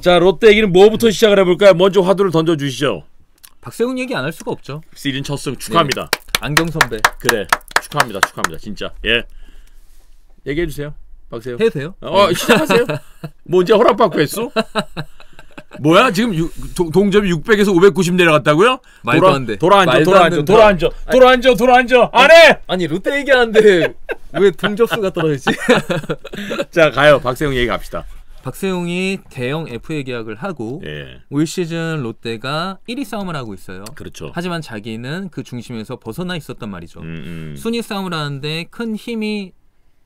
자, 롯데 얘기는 뭐부터 시작을 해볼까요? 먼저 화두를 던져주시죠. 박세웅 얘기 안 할 수가 없죠. 시즌 첫 승 축하합니다. 네. 안경 선배. 그래, 축하합니다. 진짜. 예. 얘기해주세요, 박세웅. 해도 돼요? 시작하세요. 뭐 언제 허락받고 했어? 뭐야 지금 동점이 600에서 590 내려갔다고요? 말도 안 돼. 돌아앉아. 안 해. 아니 롯데 얘기하는데 왜 동접수가 떨어지지? 자, 가요. 박세웅 얘기 갑시다. 박세웅이 대형 FA 계약을 하고 예. 올 시즌 롯데가 1위 싸움을 하고 있어요. 그렇죠. 하지만 자기는 그 중심에서 벗어나 있었단 말이죠. 순위 싸움을 하는데 큰 힘이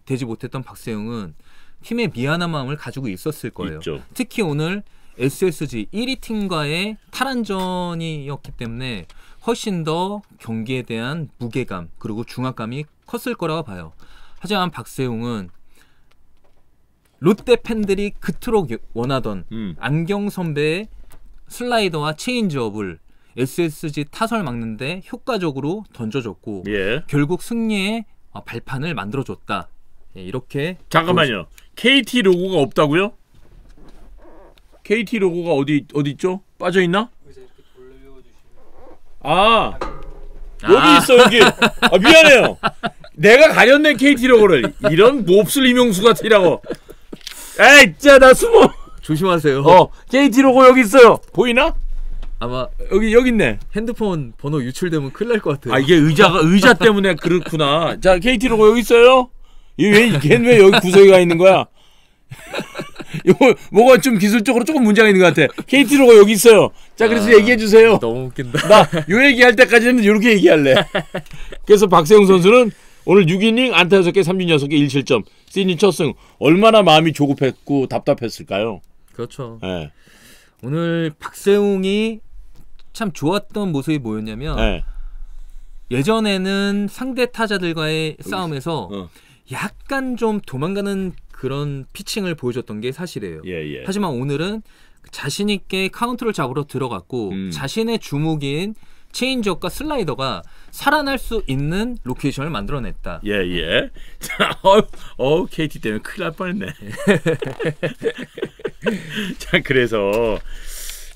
되지 못했던 박세웅은 팀의 미안한 마음을 가지고 있었을 거예요. 있죠. 특히 오늘 SSG 1위 팀과의 탈환전이었기 때문에 훨씬 더 경기에 대한 무게감 그리고 중압감이 컸을 거라고 봐요. 하지만 박세웅은 롯데 팬들이 그토록 원하던 안경 선배의 슬라이더와 체인지업을 SSG 타선을 막는데 효과적으로 던져줬고 예. 결국 승리의 발판을 만들어줬다. 예, 이렇게 잠깐만요. KT 로고가 없다고요? KT 로고가 어디 있죠? 빠져 있나? 여기 있어 여기. 미안해요. 내가 가렸네 KT 로고를. 이런 몹쓸 이명수 같으라고. 에이, 진짜 나 숨어. 조심하세요. KT 로고 여기 있어요. 보이나? 아마 여기 있네. 핸드폰 번호 유출되면 큰일 날 것 같아요. 이게 의자 때문에 그렇구나. 자, KT 로고 여기 있어요. 걔는 왜 여기 구석에 가 있는 거야? 이거 뭐가 좀 기술적으로 조금 문제가 있는 것 같아. KT 로고 여기 있어요. 자, 그래서 얘기해 주세요. 너무 웃긴다. 나 요 얘기할 때까지는 이렇게 얘기할래. 그래서 박세웅 선수는 오늘 6이닝 안타 6개, 삼진 6개, 1실점. 시즌 첫 승. 얼마나 마음이 조급했고 답답했을까요? 그렇죠. 네. 오늘 박세웅이 참 좋았던 모습이 뭐였냐면 네. 예전에는 상대 타자들과의 싸움에서 약간 좀 도망가는 그런 피칭을 보여줬던 게 사실이에요. 예. 하지만 오늘은 자신 있게 카운트를 잡으러 들어갔고 자신의 주무기인 체인지업과 슬라이더가 살아날 수 있는 로케이션을 만들어냈다. 예. 자, KT 때문에 큰일 날 뻔했네. 자, 그래서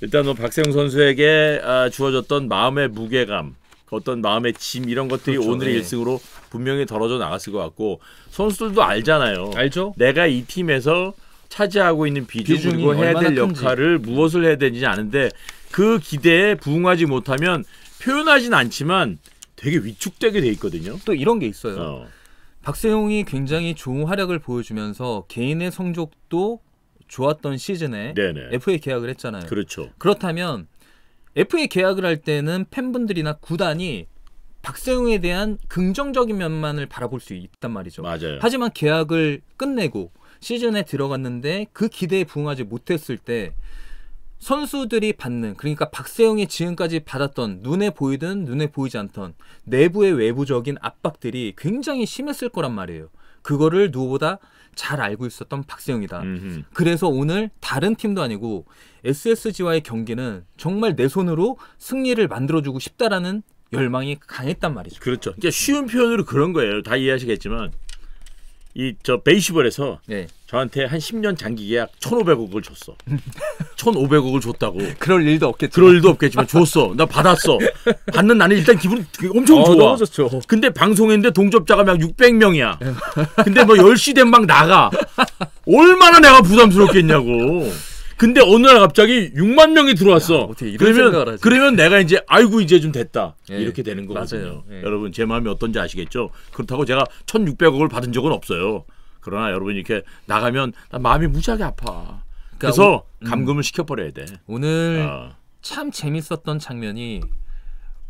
일단 박세웅 선수에게 주어졌던 마음의 무게감, 어떤 마음의 짐 이런 것들이 그렇죠. 오늘의 1승으로 분명히 덜어져 나갔을 것 같고 선수들도 알잖아요. 알죠? 내가 이 팀에서 차지하고 있는 비중 그리고 해야 될 역할을 무엇을 해야 되는지 아는데 그 기대에 부응하지 못하면 표현하진 않지만 되게 위축되게 돼 있거든요. 또 이런 게 있어요. 박세웅이 굉장히 좋은 활약을 보여주면서 개인의 성적도 좋았던 시즌에 네네. FA 계약을 했잖아요. 그렇죠. 그렇다면 FA 계약을 할 때는 팬분들이나 구단이 박세웅에 대한 긍정적인 면만을 바라볼 수 있단 말이죠. 맞아요. 하지만 계약을 끝내고 시즌에 들어갔는데 그 기대에 부응하지 못했을 때 선수들이 받는 그러니까 박세웅이 지금까지 받았던 눈에 보이든 눈에 보이지 않던 내부의 외부적인 압박들이 굉장히 심했을 거란 말이에요. 그거를 누구보다 잘 알고 있었던 박세웅이다. 그래서 오늘 다른 팀도 아니고 SSG와의 경기는 정말 내 손으로 승리를 만들어주고 싶다라는 열망이 강했단 말이죠. 그렇죠. 그러니까 쉬운 표현으로 그런 거예요. 다 이해하시겠지만 베이시볼에서 네. 저한테 한 10년 장기 계약 1,500억을 줬어. 1,500억을 줬다고. 그럴 일도 없겠지만 줬어. 나 받았어. 받는 나는 일단 기분 엄청 좋아. 너무 좋죠. 근데 방송했는데 동접자가 막 600명이야. 근데 뭐 10시 된 막 나가. 얼마나 내가 부담스럽겠냐고. 근데 어느 날 갑자기 6만 명이 들어왔어. 그러면 내가 이제 아이고 이제 좀 됐다. 예, 이렇게 되는 거거든요. 예. 여러분 제 마음이 어떤지 아시겠죠? 그렇다고 제가 1,600억을 받은 적은 없어요. 그러나 여러분 이렇게 나가면 나 마음이 무지하게 아파. 그래서 감금을 시켜버려야 돼. 오늘 참 재밌었던 장면이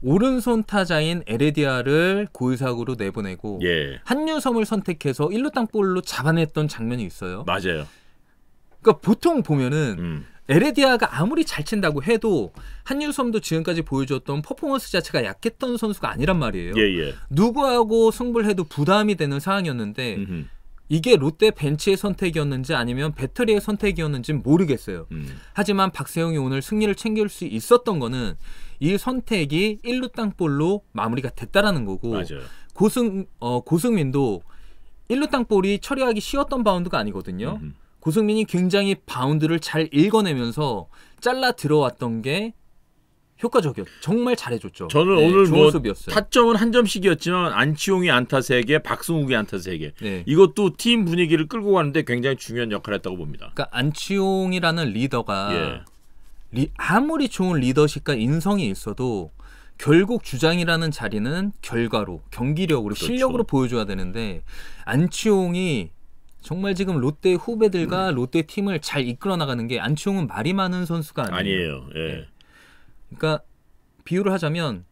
오른손 타자인 에레디아를 고의사구로 내보내고 한유섬을 선택해서 1루 땅볼로 잡아냈던 장면이 있어요. 맞아요. 그러니까 보통 보면은 에레디아가 아무리 잘 친다고 해도 한유섬도 지금까지 보여줬던 퍼포먼스 자체가 약했던 선수가 아니란 말이에요. 누구하고 승부를 해도 부담이 되는 상황이었는데 이게 롯데 벤치의 선택이었는지 아니면 배터리의 선택이었는지는 모르겠어요. 하지만 박세웅이 오늘 승리를 챙길 수 있었던 거는 이 선택이 1루 땅볼로 마무리가 됐다라는 거고 맞아요. 고승민도 1루 땅볼이 처리하기 쉬웠던 바운드가 아니거든요. 고승민이 굉장히 바운드를 잘 읽어내면서 잘라 들어왔던 게 효과적이었죠. 정말 잘해줬죠. 저는 오늘 좋은 수비였어요. 타점은 한 점씩이었지만 안치홍이 안타 3개, 박승욱이 안타 3개. 이것도 팀 분위기를 끌고 가는데 굉장히 중요한 역할을 했다고 봅니다. 그러니까 안치홍이라는 리더가 아무리 좋은 리더십과 인성이 있어도 결국 주장이라는 자리는 결과로, 경기력으로, 실력으로 보여줘야 되는데 안치홍이 정말 지금 롯데 후배들과 롯데 팀을 잘 이끌어 나가는 게 안치홍은 말이 많은 선수가 아니에요. 그러니까 비유를 하자면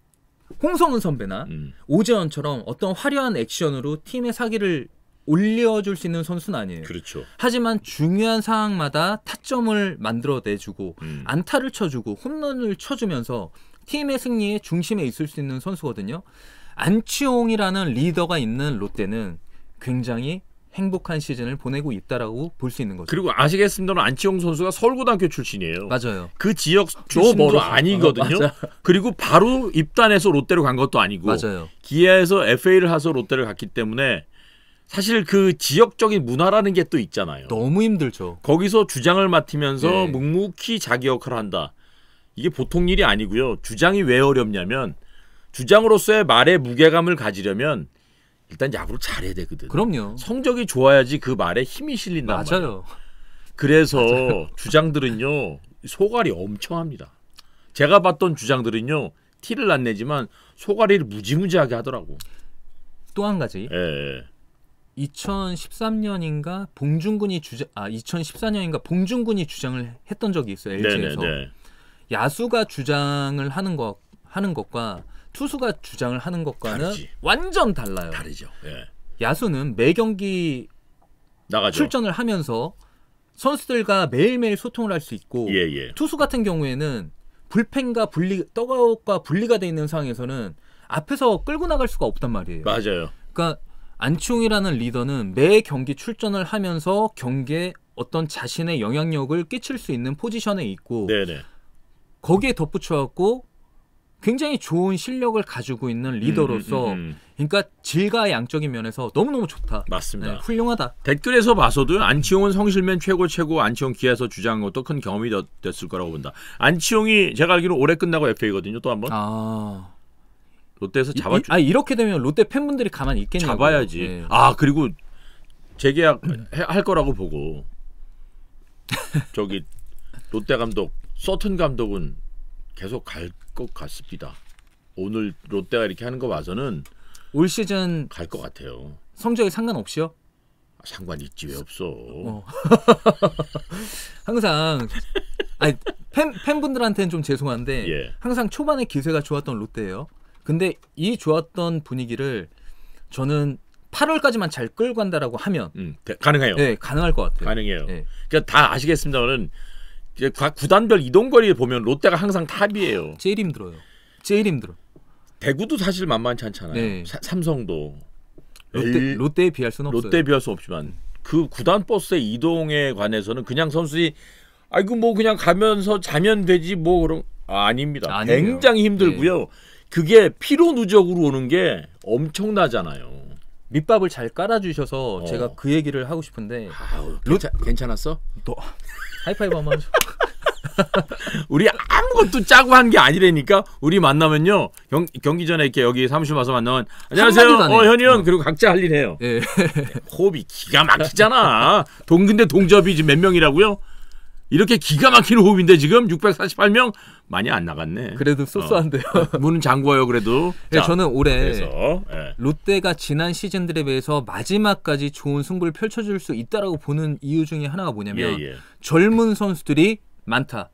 홍성은 선배나 오재원처럼 어떤 화려한 액션으로 팀의 사기를 올려줄 수 있는 선수는 아니에요. 그렇죠. 하지만 중요한 상황마다 타점을 만들어내주고 안타를 쳐주고 홈런을 쳐주면서 팀의 승리의 중심에 있을 수 있는 선수거든요. 안치홍이라는 리더가 있는 롯데는 굉장히 행복한 시즌을 보내고 있다라고 볼 수 있는 거죠. 그리고 아시겠습니다만 안치홍 선수가 서울고등학교 출신이에요. 맞아요. 그 지역 출신도 아니거든요. 그리고 바로 입단해서 롯데로 간 것도 아니고 맞아요. 기아에서 FA를 해서 롯데를 갔기 때문에 사실 그 지역적인 문화라는 게 또 있잖아요. 너무 힘들죠. 거기서 주장을 맡으면서 묵묵히 자기 역할을 한다. 이게 보통 일이 아니고요. 주장이 왜 어렵냐면 주장으로서의 말에 무게감을 가지려면 일단 야구를 잘해야 되거든. 그럼요. 성적이 좋아야지 그 말에 힘이 실린단 말이에요. 맞아요. 그래서 주장들은요. 소갈이 엄청 합니다. 제가 봤던 주장들은요. 티를 안 내지만 소갈이를 무지무지하게 하더라고. 또 한 가지. 2013년인가 봉준군이 2014년인가 봉준군이 주장을 했던 적이 있어요. LG에서. 야수가 주장을 하는 것과 투수가 주장을 하는 것과는 다르지. 완전 달라요. 다르죠. 야수는 매 경기 나가죠. 출전을 하면서 선수들과 매일매일 소통을 할 수 있고 투수 같은 경우에는 불펜과 더가웃과 분리가 돼 있는 상황에서는 앞에서 끌고 나갈 수가 없단 말이에요. 맞아요. 그러니까 안치홍이라는 리더는 매 경기 출전을 하면서 경기에 어떤 자신의 영향력을 끼칠 수 있는 포지션에 있고 거기에 덧붙여갖고 굉장히 좋은 실력을 가지고 있는 리더로서 그러니까 질과 양적인 면에서 너무너무 좋다. 맞습니다. 훌륭하다. 댓글에서 봐서도 안치홍은 성실면 최고 안치홍 기아에서 주장한 것도 큰 경험이 됐을 거라고 본다. 안치홍이 제가 알기로 올해 끝나고 FA거든요. 또 한 번. 롯데에서 이렇게 되면 롯데 팬분들이 가만히 있겠냐고. 잡아야지. 그리고 재계약 할 거라고 보고 저기 롯데 감독 서튼 감독은 계속 갈 것 같습니다. 오늘 롯데가 이렇게 하는 거 봐서는 올 시즌 갈 것 같아요. 성적에 상관없이요? 상관 있지 왜 없어. 항상 팬분들한테는 좀 죄송한데 항상 초반에 기세가 좋았던 롯데예요. 근데 이 좋았던 분위기를 저는 8월까지만 잘 끌고 간다라고 하면 가능해요. 네, 가능할 것 같아요. 가능해요. 그러니까 다 아시겠습니다만은 각 구단별 이동거리에 보면 롯데가 항상 탑이에요. 제일 힘들어요. 제일 힘들어. 대구도 사실 만만치 않잖아요. 삼성도 롯데에 비할 수는 없어요. 롯데에 비할 수 없지만 그 구단 버스의 이동에 관해서는 그냥 선수들이 아이고 뭐 그냥 가면서 자면 되지 뭐 그런 아닙니다. 아니에요. 굉장히 힘들고요. 그게 피로 누적으로 오는 게 엄청나잖아요. 밑밥을 잘 깔아주셔서 제가 그 얘기를 하고 싶은데 괜찮았어? 너 하이파이브 한번 하죠. 우리 아무것도 짜고 한 게 아니라니까. 우리 만나면요 경기 전에 이렇게 여기 사무실 와서 만나면 안녕하세요 현이 형 그리고 각자 할 일 해요. 호흡이 기가 막히잖아. 근데 동접이 지금 몇 명이라고요? 이렇게 기가 막히는 호흡인데 지금 648명 많이 안 나갔네. 그래도 쏘쏘한데요. 문은 잠궈요 그래도. 저는 올해 롯데가 지난 시즌들에 비해서 마지막까지 좋은 승부를 펼쳐줄 수 있다라고 보는 이유 중에 하나가 뭐냐면 젊은 선수들이 많다.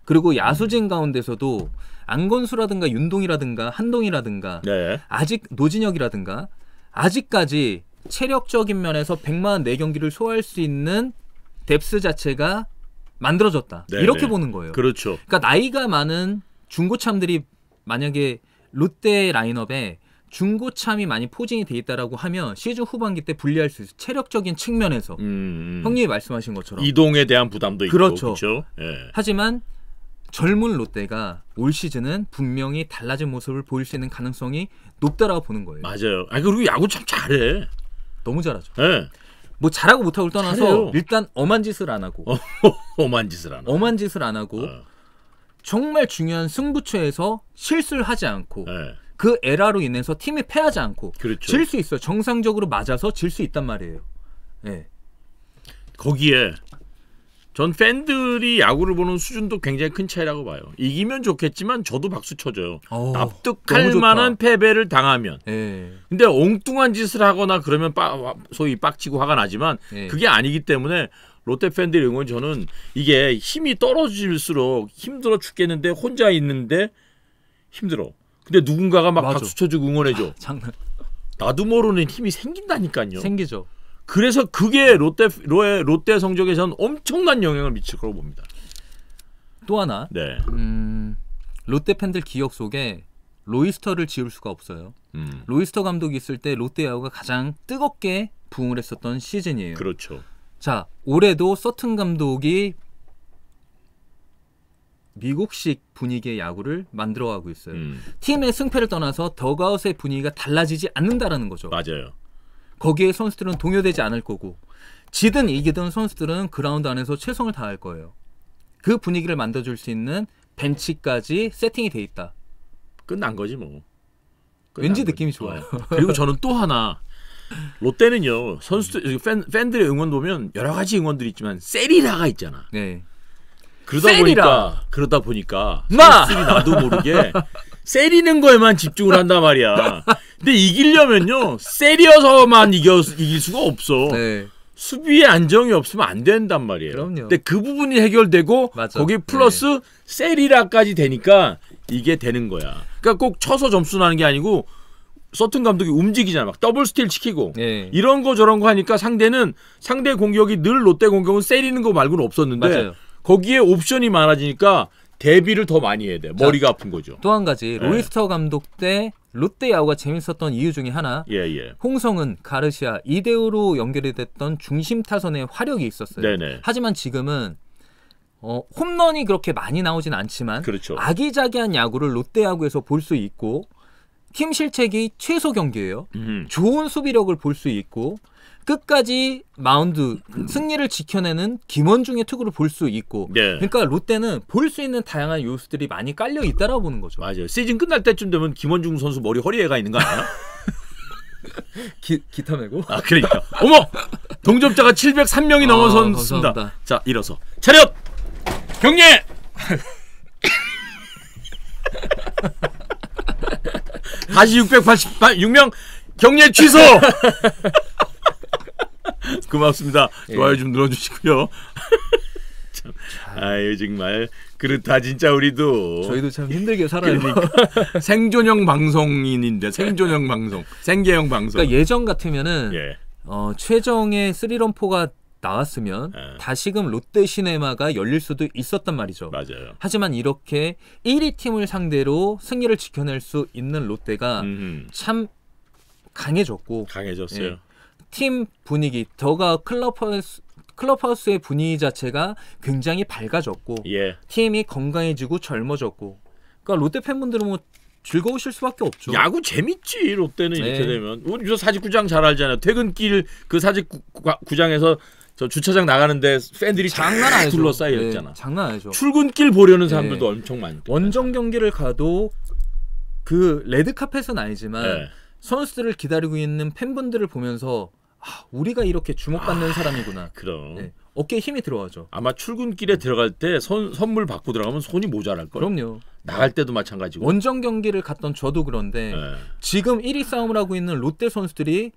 그리고 야수진 가운데서도 안건수라든가 윤동이라든가 한동이라든가 아직 노진혁이라든가 아직까지 체력적인 면에서 104경기를 소화할 수 있는 뎁스 자체가 만들어졌다. 이렇게 보는 거예요. 그렇죠. 그러니까 나이가 많은 중고참들이 만약에 롯데 라인업에 중고참이 많이 포진이 돼 있다라고 하면 시즌 후반기 때 불리할 수 있어요. 체력적인 측면에서 형님이 말씀하신 것처럼 이동에 대한 부담도 있고 그렇죠. 하지만 젊은 롯데가 올 시즌은 분명히 달라진 모습을 보일 수 있는 가능성이 높다라고 보는 거예요. 맞아요. 그리고 야구 참 잘해. 너무 잘하죠. 뭐 잘하고 못하고를 떠나서 잘해요. 일단 엄한 짓을 안 하고 엄한 짓을 안 하고 정말 중요한 승부처에서 실수를 하지 않고 네. 그 에러로 인해서 팀이 패하지 않고 그렇죠. 질 수 있어요. 정상적으로 맞아서 질 수 있단 말이에요. 네. 거기에 전 팬들이 야구를 보는 수준도 굉장히 큰 차이라고 봐요. 이기면 좋겠지만 저도 박수 쳐줘요. 납득할 만한 패배를 당하면. 네. 근데 엉뚱한 짓을 하거나 그러면 소위 빡치고 화가 나지만 네. 그게 아니기 때문에 롯데 팬들의 응원 저는 이게 힘이 떨어질수록 힘들어 죽겠는데 혼자 있는데 힘들어. 근데 누군가가 막 맞아. 박수 쳐주고 응원해줘. 장난. 나도 모르는 힘이 생긴다니까요. 생기죠. 그래서 그게 롯데 성적에서는 엄청난 영향을 미칠 거라고 봅니다. 또 하나. 네. 롯데 팬들 기억 속에 로이스터를 지울 수가 없어요. 로이스터 감독이 있을 때 롯데 야구가 가장 뜨겁게 부응을 했었던 시즌이에요. 그렇죠. 자, 올해도 서튼 감독이 미국식 분위기의 야구를 만들어가고 있어요. 팀의 승패를 떠나서 더그아웃의 분위기가 달라지지 않는다라는 거죠. 맞아요. 거기에 선수들은 동요되지 않을 거고 지든 이기든 선수들은 그라운드 안에서 최선을 다할 거예요. 그 분위기를 만들어줄 수 있는 벤치까지 세팅이 돼 있다. 끝난 거지 뭐. 왠지 느낌이 좋아요. 그리고 저는 또 하나 롯데는요 선수들 팬들의 응원 보면 여러 가지 응원들이 있지만 세리라가 있잖아. 네. 그러다 보니까 선수들이 나도 모르게 세리는 거에만 집중을 한단 말이야. 근데 이기려면요 세리어서만 이길 수가 없어. 네. 수비에 안정이 없으면 안 된단 말이에요. 그럼요. 근데 그 부분이 해결되고 맞아. 거기 플러스 세리라까지 되니까 이게 되는 거야. 그러니까 꼭 쳐서 점수 나는 게 아니고 서튼 감독이 움직이잖아. 막 더블 스틸 시키고 이런 거 저런 거 하니까 상대 공격이 늘 롯데 공격은 세리는 거 말고는 없었는데 맞아요. 거기에 옵션이 많아지니까 대비를 더 많이 해야 돼. 머리가 아픈 거죠. 또 한 가지 로이스터 감독 때 롯데 야구가 재밌었던 이유 중에 하나 홍성은, 가르시아, 이대호로 연결이 됐던 중심 타선의 화력이 있었어요. 네네. 하지만 지금은 홈런이 그렇게 많이 나오진 않지만 그렇죠. 아기자기한 야구를 롯데 야구에서 볼 수 있고 팀 실책이 최소 경기예요. 좋은 수비력을 볼 수 있고 끝까지 마운드 승리를 지켜내는 김원중의 투구를 볼 수 있고 그러니까 롯데는 볼 수 있는 다양한 요소들이 많이 깔려 있다라고 보는 거죠. 맞아요. 시즌 끝날 때쯤 되면 김원중 선수 머리 허리에가 있는 거 아니야? 기타 메고? 아 그러니까. 어머! 동접자가 703명이 넘어섰습니다. 자 일어서 차렷! 경례! 다시 686명 경례 취소! 고맙습니다. 좋아요 좀 눌러주시고요. 참, 아유 정말 그렇다 진짜 우리도. 저희도 참 힘들게 살아요. 그러니까 생존형 방송인인데 생존형 방송, 생계형 방송. 그러니까 예전 같으면은 최정의 3런4가 나왔으면 다시금 롯데시네마가 열릴 수도 있었단 말이죠. 맞아요. 하지만 이렇게 1위 팀을 상대로 승리를 지켜낼 수 있는 롯데가 참 강해졌어요. 팀 분위기, 클럽하우스의 분위기 자체가 굉장히 밝아졌고 팀이 건강해지고 젊어졌고 그러니까 롯데 팬분들은 뭐 즐거우실 수밖에 없죠. 야구 재밌지 롯데는 이렇게 되면. 우리 저 사직구장 잘 알잖아요. 퇴근길 그 사직구장에서 저 주차장 나가는데 팬들이 장난 아니죠. 둘러싸여 있잖아. 장난 아니죠. 출근길 보려는 사람들도 엄청 많고. 원정 경기를 가도 그 레드카펫은 아니지만 선수들을 기다리고 있는 팬분들을 보면서 우리가 이렇게 주목받는 사람이구나. 그럼. 어깨에 힘이 들어가죠. 아마 출근길에 들어갈 때 선물 받고 들어가면 손이 모자랄 걸. 그럼요. 나갈 때도 마찬가지고. 원정 경기를 갔던 저도 그런데 지금 1위 싸움을 하고 있는 롯데 선수들이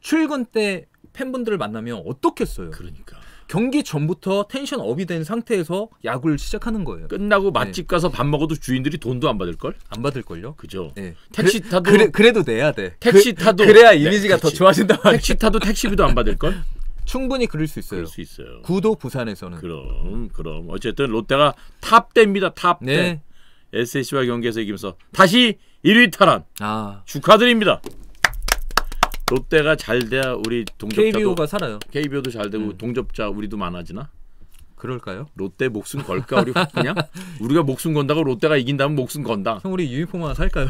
출근 때 팬분들을 만나면 어떻겠어요. 그러니까. 경기 전부터 텐션 업이 된 상태에서 야구를 시작하는 거예요. 끝나고 맛집 가서 밥 먹어도 주인들이 돈도 안 받을 걸? 안 받을 걸요? 그죠. 네. 택시 타도 그래도 내야 돼. 택시 타도 그래야 이미지가 더 좋아진단 말이에요. 택시 타도 택시비도 안 받을 걸? 충분히 그럴 수 있어요. 그럴 수 있어요. 구도 부산에서는. 그럼 어쨌든 롯데가 탑대입니다. 탑대. 네. SSG와 경기에서 이기면서 다시 1위 탈환. 축하드립니다. 롯데가 잘 돼야 우리 동접자도 KBO가 살아요. KBO도 잘 되고 동접자 우리도 많아지나? 그럴까요? 롯데 목숨 걸까 우리 그냥? 우리가 목숨 건다고 롯데가 이긴다면 목숨 건다. 형 우리 유니폼 하나 살까요?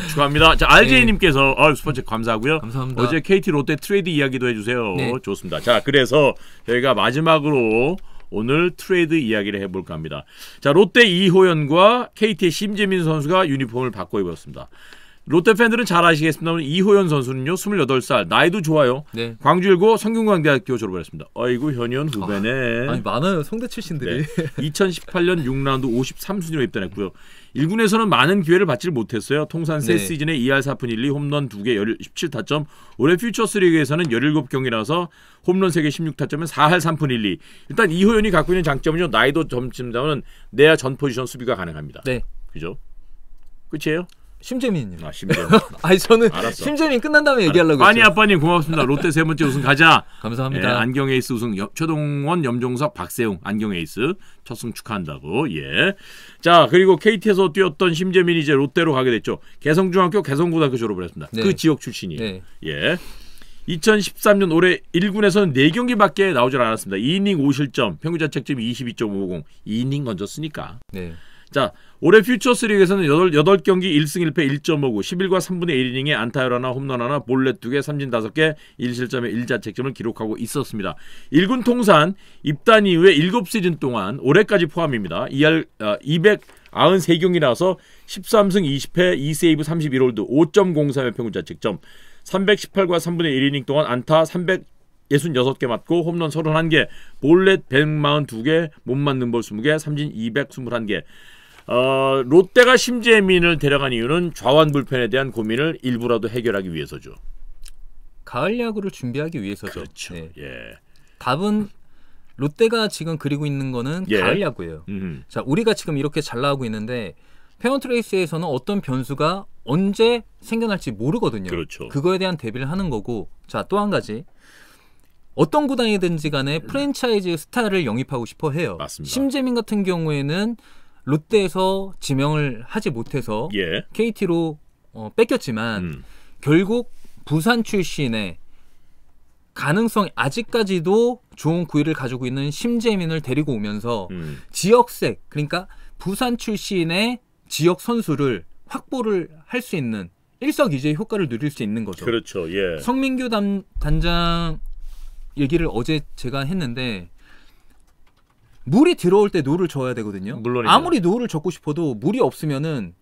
축하합니다. 자, RJ님께서 슈퍼챗 감사하고요. 감사합니다. 어제 KT 롯데 트레이드 이야기도 해주세요. 네. 좋습니다. 자, 그래서 저희가 마지막으로 오늘 트레이드 이야기를 해볼까 합니다. 자, 롯데 이호연과 KT의 심재민 선수가 유니폼을 바꿔 입었습니다. 롯데 팬들은 잘 아시겠습니다만 이호연 선수는요 28살 나이도 좋아요. 네. 광주일고 성균관대학교 졸업을 했습니다. 아이고 현이현 후배네. 아니 많아요 송대 출신들이. 네. 2018년 6라운드 53순위로 입단했고요. 1군에서는 많은 기회를 받지 못했어요. 통산 세 시즌에 2할 4푼 1리 홈런 2개 17타점. 올해 퓨처스 리그에서는 17경기라서 홈런 3개 16타점에 4할 3푼 1리. 일단 이호연이 갖고 있는 장점은요. 나이도 점치면 내야 전 포지션 수비가 가능합니다. 네. 그죠? 끝이에요? 심재민님. 심재민. 아니 저는 알았어. 심재민 끝난 다음에 얘기하려고 아니 했죠. 아빠님 고맙습니다. 롯데 세 번째 우승 가자. 감사합니다. 예, 안경 에이스 우승 최동원, 염종석, 박세웅 안경 에이스 첫 승 축하한다고. 예. 자 그리고 KT에서 뛰었던 심재민이 이제 롯데로 가게 됐죠. 개성중학교, 개성고등학교 졸업을 했습니다. 네. 그 지역 출신이에요. 네. 예. 2013년 올해 1군에서는 4경기밖에 나오질 않았습니다. 2이닝 5실점, 평균 자책점이 22.50. 2이닝 던졌으니까. 네. 자, 올해 퓨처스 리그에서는 8경기 1승 1패 1.59, 11과 3분의 1이닝에 안타열 하나, 홈런 하나, 볼넷 2개, 삼진 5개, 1실점에 1자책점을 기록하고 있었습니다. 1군 통산 입단 이후에 7시즌 동안 올해까지 포함입니다. 293경기 나와서 13승 20패 2세이브 31홀드 5.03의 평균 자책점, 318과 3분의 1이닝 동안 안타 366개 맞고 홈런 31개, 볼넷 142개, 못 맞는 볼 20개, 삼진 221개. 롯데가 심재민을 데려간 이유는 좌완 불펜에 대한 고민을 일부라도 해결하기 위해서죠. 가을 야구를 준비하기 위해서죠. 그렇죠. 네. 예. 답은 롯데가 지금 그리고 있는 거는 가을 야구예요. 자, 우리가 지금 이렇게 잘 나가고 있는데 페어트레이스에서는 어떤 변수가 언제 생겨날지 모르거든요. 그렇죠. 그거에 대한 대비를 하는 거고. 자, 또 한 가지. 어떤 구단이든지 간에 프랜차이즈 스타를 영입하고 싶어 해요. 맞습니다. 심재민 같은 경우에는 롯데에서 지명을 하지 못해서 예. KT로 뺏겼지만 결국 부산 출신의 가능성 아직까지도 좋은 구위를 가지고 있는 심재민을 데리고 오면서 지역색 그러니까 부산 출신의 지역 선수를 확보를 할 수 있는 일석이조의 효과를 누릴 수 있는 거죠. 그렇죠. 예. 성민규 단장 얘기를 어제 제가 했는데 물이 들어올 때 노를 져야 되거든요. 물론이죠. 아무리 노를 젓고 싶어도 물이 없으면은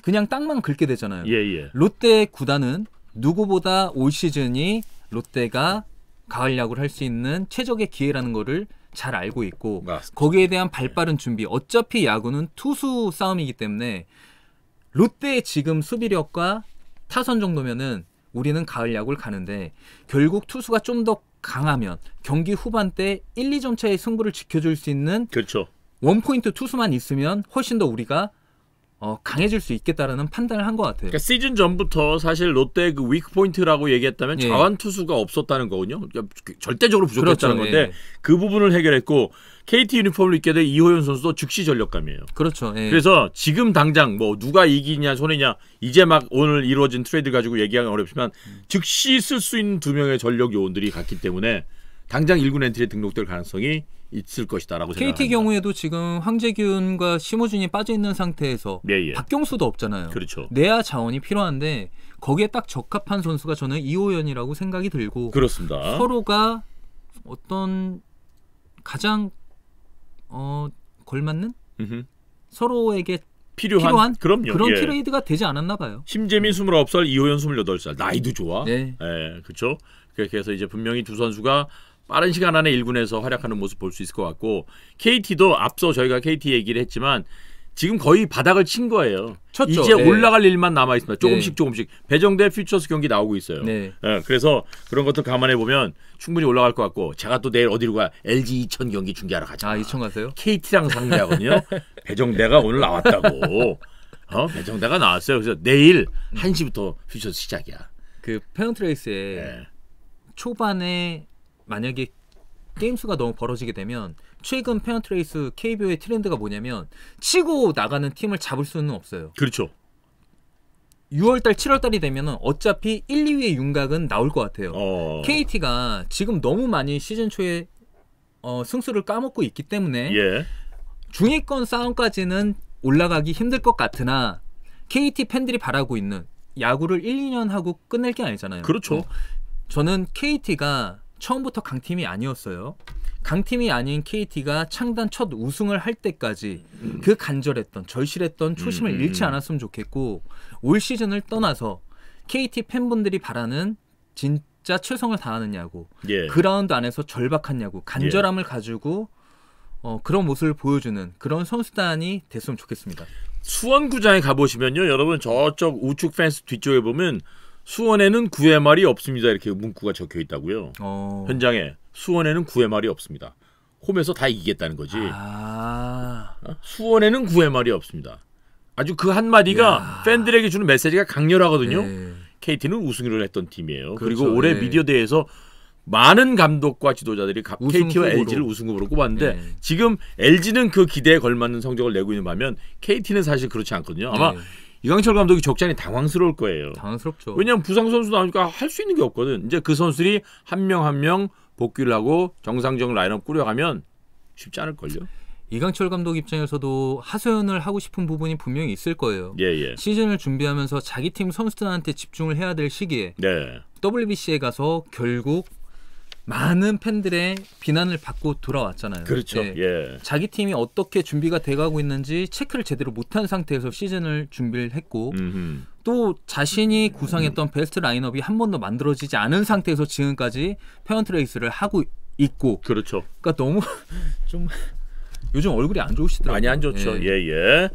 그냥 땅만 긁게 되잖아요. 예. 롯데 구단은 누구보다 올 시즌이 롯데가 가을 야구를 할 수 있는 최적의 기회라는 거를 잘 알고 있고 맞습니다. 거기에 대한 발빠른 준비. 어차피 야구는 투수 싸움이기 때문에 롯데의 지금 수비력과 타선 정도면은 우리는 가을 야구를 가는데 결국 투수가 좀 더 강하면 경기 후반때 1, 2점 차의 승부를 지켜줄 수 있는 그렇죠. 원포인트 투수만 있으면 훨씬 더 우리가 강해질 수 있겠다라는 판단을 한 것 같아요. 그러니까 시즌 전부터 사실 롯데 그 위크 포인트라고 얘기했다면 예. 자완 투수가 없었다는 거거든요. 그러니까 절대적으로 부족했다는 그렇죠. 건데 예. 그 부분을 해결했고 KT 유니폼을 입게 된 이호연 선수도 즉시 전력감이에요. 그렇죠. 예. 그래서 지금 당장 뭐 누가 이기냐 손해냐 이제 막 오늘 이루어진 트레이드 가지고 얘기하기 어렵지만 즉시 쓸 수 있는 2명의 전력 요원들이 갔기 때문에 당장 1군 엔트리에 등록될 가능성이 있을 것이다라고 생각합니다. KT 경우에도 지금 황재균과 심호준이 빠져 있는 상태에서 예. 박경수도 없잖아요. 그렇죠. 내야 자원이 필요한데 거기에 딱 적합한 선수가 저는 이호연이라고 생각이 들고 그렇습니다. 서로가 어떤 가장 걸맞는 서로에게 필요한 그럼요. 그런 예. 트레이드가 되지 않았나 봐요. 심재민 29살, 이호연 28살. 나이도 좋아. 네. 예, 그렇죠. 그래서 이제 분명히 두 선수가 빠른 시간 안에 1군에서 활약하는 모습 볼 수 있을 것 같고 KT도 앞서 저희가 KT 얘기를 했지만 지금 거의 바닥을 친 거예요. 쳤죠. 이제 네. 올라갈 일만 남아 있습니다. 조금씩 네. 조금씩 배정대 퓨처스 경기 나오고 있어요. 네. 예, 그래서 그런 것들 감안해 보면 충분히 올라갈 것 같고 제가 또 내일 어디로 가? LG 이천 경기 중계하러 가자. 이천 가세요? KT랑 상대하거든요. 배정대가 오늘 나왔다고. 배정대가 나왔어요. 그래서 내일 1시부터 퓨처스 시작이야. 그 페어트레이스에 예. 초반에 만약에 게임 수가 너무 벌어지게 되면 최근 페어트레이스 KBO의 트렌드가 뭐냐면 치고 나가는 팀을 잡을 수는 없어요. 그렇죠. 6월달, 7월달이 되면 어차피 1, 2위의 윤곽은 나올 것 같아요. KT가 지금 너무 많이 시즌 초에 승수를 까먹고 있기 때문에 예. 중위권 싸움까지는 올라가기 힘들 것 같으나 KT 팬들이 바라고 있는 야구를 1, 2년 하고 끝낼 게 아니잖아요. 그렇죠. 저는 KT가 처음부터 강팀이 아니었어요. 강팀이 아닌 KT가 창단 첫 우승을 할 때까지 그 간절했던 절실했던 초심을 잃지 않았으면 좋겠고 올 시즌을 떠나서 KT 팬분들이 바라는 진짜 최선을 다하는 야구, 예. 그라운드 안에서 절박한 야구, 간절함을 가지고 그런 모습을 보여주는 그런 선수단이 됐으면 좋겠습니다. 수원구장에 가보시면요, 여러분 저쪽 우측 펜스 뒤쪽에 보면 수원에는 9회 말이 없습니다 이렇게 문구가 적혀 있다고요. 현장에 수원에는 9회 말이 없습니다. 홈에서 다 이기겠다는 거지. 수원에는 9회 말이 없습니다. 아주 그 한마디가 팬들에게 주는 메시지가 강렬하거든요. 네. KT는 우승을 했던 팀이에요. 그렇죠. 그리고 올해 미디어 대회에서 많은 감독과 지도자들이 KT와 LG를 우승후보로 꼽았는데 네. 지금 LG는 그 기대에 걸맞는 성적을 내고 있는 반면 KT는 사실 그렇지 않거든요. 아마 이강철 감독이 적잖이 당황스러울 거예요. 당황스럽죠. 왜냐하면 부상 선수 나오니까 할 수 있는 게 없거든. 이제 그 선수들이 한 명 한 명 복귀를 하고 정상적 라인업 꾸려가면 쉽지 않을걸요. 이강철 감독 입장에서도 하소연을 하고 싶은 부분이 분명히 있을 거예요. 예. 시즌을 준비하면서 자기 팀 선수들한테 집중을 해야 될 시기에 WBC에 가서 결국 많은 팬들의 비난을 받고 돌아왔잖아요. 그렇죠. 예. 자기 팀이 어떻게 준비가 돼가고 있는지 체크를 제대로 못한 상태에서 시즌을 준비를 했고 또 자신이 구상했던 베스트 라인업이 한 번도 만들어지지 않은 상태에서 지금까지 페넌트 레이스를 하고 있고 그렇죠. 그러니까 너무 좀 요즘 얼굴이 안 좋으시더라고요. 많이 안 좋죠. 예.